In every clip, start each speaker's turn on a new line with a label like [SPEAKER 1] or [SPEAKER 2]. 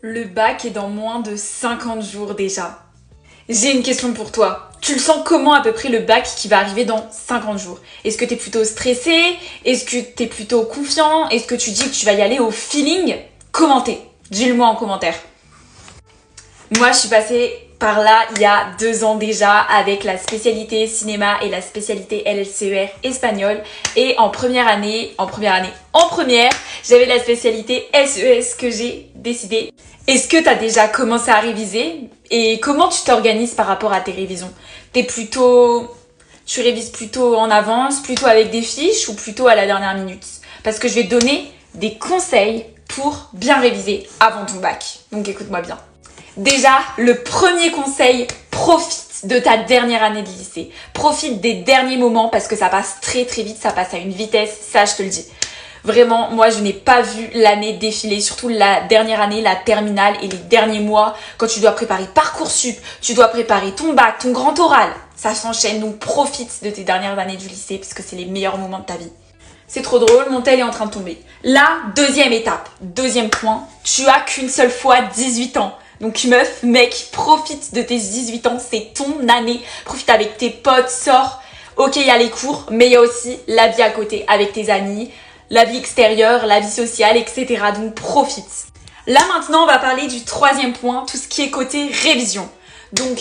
[SPEAKER 1] Le bac est dans moins de 50 jours déjà. J'ai une question pour toi. Tu le sens comment à peu près le bac qui va arriver dans 50 jours? Est-ce que tu es plutôt stressé? Est-ce que tu es plutôt confiant? Est-ce que tu dis que tu vas y aller au feeling? Commentez. Dis-le-moi en commentaire. Moi, je suis passée par là il y a 2 ans déjà avec la spécialité cinéma et la spécialité LLCER espagnol. Et en première, j'avais la spécialité SES que j'ai décidé. Est-ce que tu as déjà commencé à réviser? Et comment tu t'organises par rapport à tes révisions? Tu révises plutôt en avance, plutôt avec des fiches ou plutôt à la dernière minute? Parce que je vais te donner des conseils pour bien réviser avant ton bac. Donc écoute-moi bien. Déjà, le premier conseil, profite de ta dernière année de lycée. Profite des derniers moments parce que ça passe très très vite, ça passe à une vitesse, ça je te le dis. Vraiment, moi je n'ai pas vu l'année défiler, surtout la dernière année, la terminale et les derniers mois, quand tu dois préparer Parcoursup, tu dois préparer ton bac, ton grand oral. Ça s'enchaîne, donc profite de tes dernières années du lycée parce que c'est les meilleurs moments de ta vie. C'est trop drôle, mon tel est en train de tomber. La deuxième étape, deuxième point, tu as qu'une seule fois 18 ans. Donc meuf, mec, profite de tes 18 ans, c'est ton année. Profite avec tes potes, sors. Ok, il y a les cours, mais il y a aussi la vie à côté avec tes amis, la vie extérieure, la vie sociale, etc. Donc profite. Là maintenant, on va parler du troisième point, tout ce qui est côté révision. Donc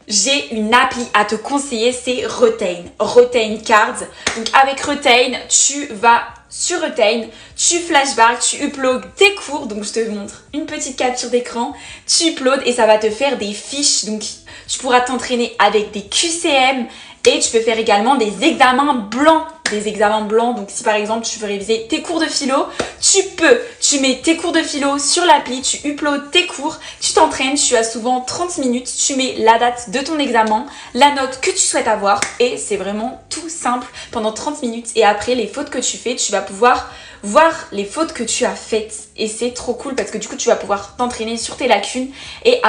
[SPEAKER 1] j'ai une appli à te conseiller, c'est Retain. Retain Cards. Donc avec Retain, tu vas sur Retain, tu flashback, tu uploads tes cours. Donc je te montre une petite capture d'écran. Tu uploads et ça va te faire des fiches. Donc tu pourras t'entraîner avec des QCM et tu peux faire également des examens blancs. Donc si par exemple tu veux réviser tes cours de philo, tu mets tes cours de philo sur l'appli, tu uploads tes cours, tu t'entraînes, tu as souvent 30 minutes, tu mets la date de ton examen, la note que tu souhaites avoir et c'est vraiment tout simple pendant 30 minutes et après les fautes que tu fais, tu vas pouvoir voir les fautes que tu as faites et c'est trop cool parce que du coup tu vas pouvoir t'entraîner sur tes lacunes et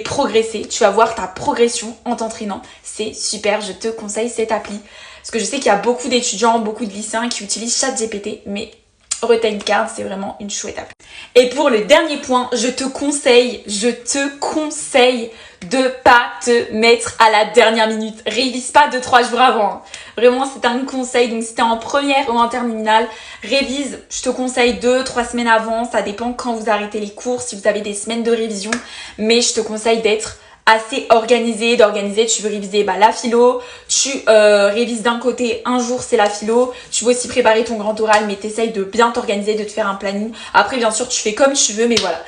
[SPEAKER 1] progresser, tu vas voir ta progression en t'entraînant, c'est super, je te conseille cette appli. Parce que je sais qu'il y a beaucoup d'étudiants, beaucoup de lycéens qui utilisent ChatGPT, mais Retain Card, c'est vraiment une chouette appli. Et pour le dernier point, je te conseille de pas te mettre à la dernière minute. Révise pas 2-3 jours avant. Vraiment, c'est un conseil. Donc, si t'es en première ou en terminale, révise. Je te conseille 2-3 semaines avant. Ça dépend quand vous arrêtez les cours, si vous avez des semaines de révision. Mais je te conseille d'être assez d'organiser, tu veux réviser la philo, tu révises d'un côté, un jour c'est la philo, tu veux aussi préparer ton grand oral mais t'essayes de bien t'organiser, de te faire un planning. Après bien sûr tu fais comme tu veux mais voilà.